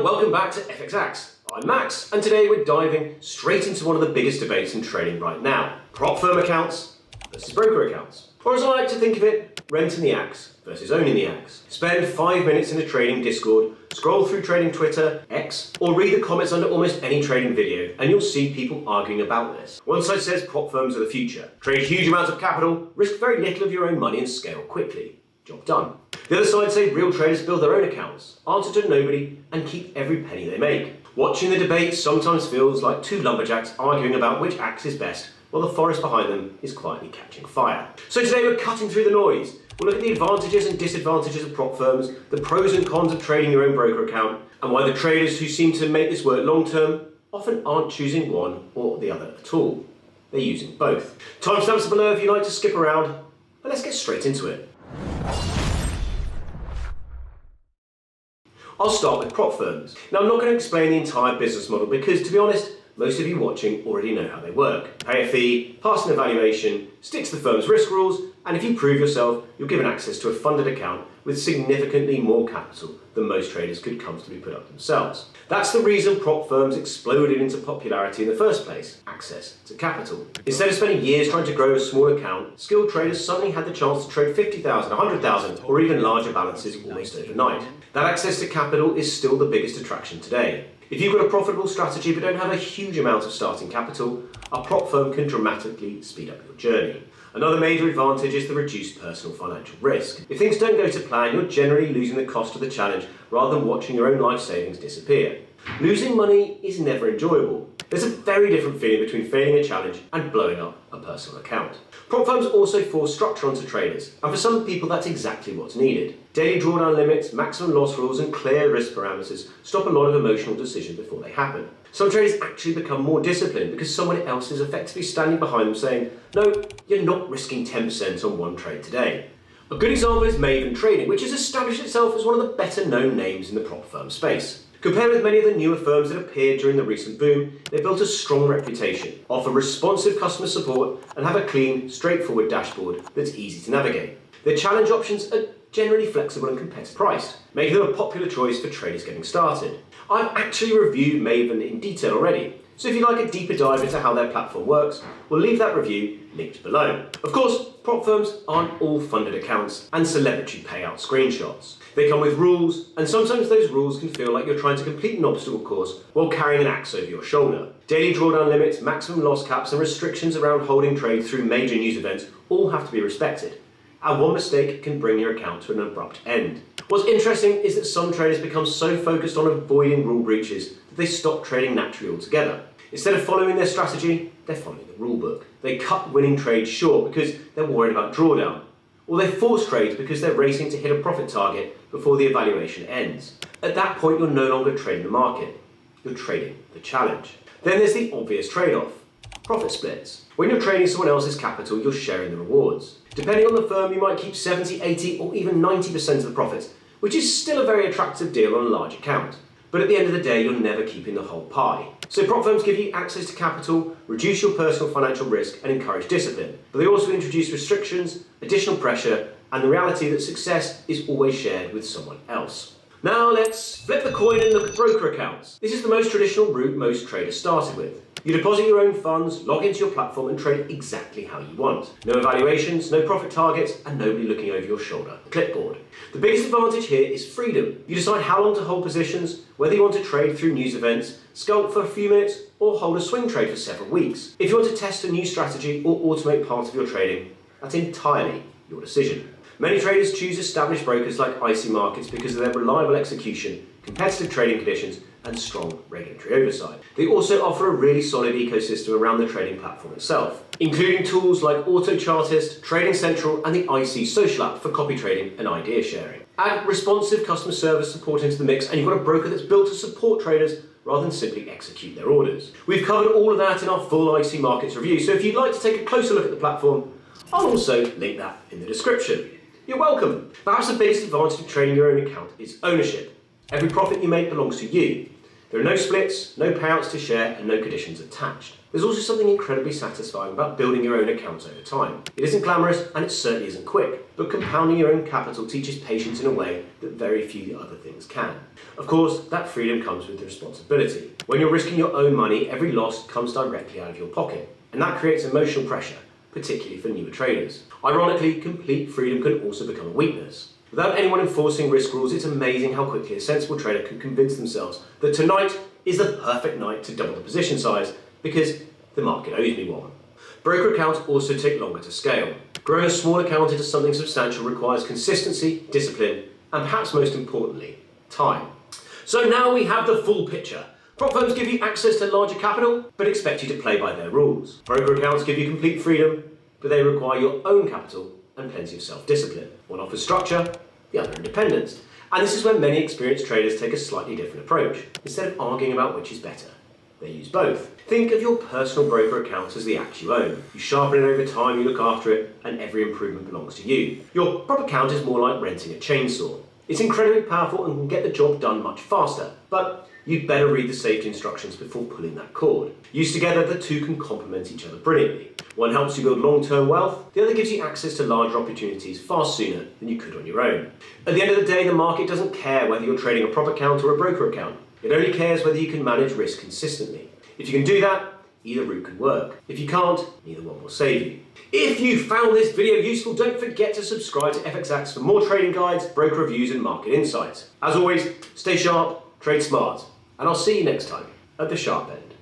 everyone, welcome back to FXX. I'm Max, and today we're diving straight into one of the biggest debates in trading right now. Prop firm accounts versus broker accounts. Or as I like to think of it, renting the axe versus owning the axe. Spend 5 minutes in a trading Discord, scroll through trading Twitter, X, or read the comments under almost any trading video, and you'll see people arguing about this. One side says prop firms are the future. Trade huge amounts of capital, risk very little of your own money and scale quickly. Job done. The other side say real traders build their own accounts, answer to nobody, and keep every penny they make. Watching the debate sometimes feels like two lumberjacks arguing about which axe is best, while the forest behind them is quietly catching fire. So today we're cutting through the noise. We'll look at the advantages and disadvantages of prop firms, the pros and cons of trading your own broker account, and why the traders who seem to make this work long term often aren't choosing one or the other at all. They're using both. Timestamps are below if you like to skip around, but let's get straight into it. I'll start with prop firms. Now I'm not going to explain the entire business model because, to be honest, most of you watching already know how they work. Pay a fee, pass an evaluation, stick to the firm's risk rules, and if you prove yourself, you're given access to a funded account with significantly more capital than most traders could comfortably put up themselves. That's the reason prop firms exploded into popularity in the first place: access to capital. Instead of spending years trying to grow a small account, skilled traders suddenly had the chance to trade 50,000, 100,000, or even larger balances almost overnight. That access to capital is still the biggest attraction today. If you've got a profitable strategy but don't have a huge amount of starting capital, a prop firm can dramatically speed up your journey. Another major advantage is the reduced personal financial risk. If things don't go to plan, you're generally losing the cost of the challenge rather than watching your own life savings disappear. Losing money is never enjoyable. There's a very different feeling between failing a challenge and blowing up a personal account. Prop firms also force structure onto traders, and for some people that's exactly what's needed. Daily drawdown limits, maximum loss rules and clear risk parameters stop a lot of emotional decisions before they happen. Some traders actually become more disciplined because someone else is effectively standing behind them saying, no, you're not risking 10% on one trade today. A good example is Maven Trading, which has established itself as one of the better known names in the prop firm space. Compared with many of the newer firms that appeared during the recent boom, they've built a strong reputation, offer responsive customer support, and have a clean, straightforward dashboard that's easy to navigate. Their challenge options are generally flexible and competitive priced, making them a popular choice for traders getting started. I've actually reviewed Maven in detail already, so if you'd like a deeper dive into how their platform works, we'll leave that review linked below. Of course, prop firms aren't all funded accounts and celebrity payout screenshots. They come with rules, and sometimes those rules can feel like you're trying to complete an obstacle course while carrying an axe over your shoulder. Daily drawdown limits, maximum loss caps, and restrictions around holding trade through major news events all have to be respected. And one mistake can bring your account to an abrupt end. What's interesting is that some traders become so focused on avoiding rule breaches that they stop trading naturally altogether. Instead of following their strategy, they're following the rulebook. They cut winning trades short because they're worried about drawdown. Or they force trades because they're racing to hit a profit target before the evaluation ends. At that point, you're no longer trading the market. You're trading the challenge. Then there's the obvious trade-off: profit splits. When you're trading someone else's capital, you're sharing the rewards. Depending on the firm, you might keep 70, 80, or even 90% of the profits, which is still a very attractive deal on a large account. But at the end of the day, you're never keeping the whole pie. So prop firms give you access to capital, reduce your personal financial risk, and encourage discipline. But they also introduce restrictions, additional pressure, and the reality that success is always shared with someone else. Now let's flip the coin and look at broker accounts. This is the most traditional route most traders started with. You deposit your own funds, log into your platform, and trade exactly how you want. No evaluations, no profit targets, and nobody looking over your shoulder. A clipboard. The biggest advantage here is freedom. You decide how long to hold positions, whether you want to trade through news events, scalp for a few minutes, or hold a swing trade for several weeks. If you want to test a new strategy or automate part of your trading, that's entirely your decision. Many traders choose established brokers like IC Markets because of their reliable execution, competitive trading conditions, and strong regulatory oversight. They also offer a really solid ecosystem around the trading platform itself, including tools like Auto Chartist, Trading Central, and the IC Social app for copy trading and idea sharing. Add responsive customer service support into the mix, and you've got a broker that's built to support traders rather than simply execute their orders. We've covered all of that in our full IC Markets review, so if you'd like to take a closer look at the platform, I'll also link that in the description. You're welcome. Perhaps the biggest advantage of trading your own account is ownership. Every profit you make belongs to you. There are no splits, no payouts to share, and no conditions attached. There's also something incredibly satisfying about building your own accounts over time. It isn't glamorous, and it certainly isn't quick, but compounding your own capital teaches patience in a way that very few other things can. Of course, that freedom comes with the responsibility. When you're risking your own money, every loss comes directly out of your pocket, and that creates emotional pressure, particularly for newer traders. Ironically, complete freedom can also become a weakness. Without anyone enforcing risk rules, it's amazing how quickly a sensible trader can convince themselves that tonight is the perfect night to double the position size because the market owes me one. Broker accounts also take longer to scale. Growing a small account into something substantial requires consistency, discipline, and perhaps most importantly, time. So now we have the full picture. Prop firms give you access to larger capital, but expect you to play by their rules. Broker accounts give you complete freedom, but they require your own capital and plenty of self-discipline. One offers structure, the other independence. And this is where many experienced traders take a slightly different approach. Instead of arguing about which is better, they use both. Think of your personal broker account as the axe you own. You sharpen it over time, you look after it, and every improvement belongs to you. Your prop account is more like renting a chainsaw. It's incredibly powerful and can get the job done much faster, but you'd better read the safety instructions before pulling that cord. Used together, the two can complement each other brilliantly. One helps you build long-term wealth, the other gives you access to larger opportunities far sooner than you could on your own. At the end of the day, the market doesn't care whether you're trading a prop account or a broker account. It only cares whether you can manage risk consistently. If you can do that, either route can work. If you can't, neither one will save you. If you found this video useful, don't forget to subscribe to FXAX for more trading guides, broker reviews, and market insights. As always, stay sharp, trade smart, and I'll see you next time at the sharp end.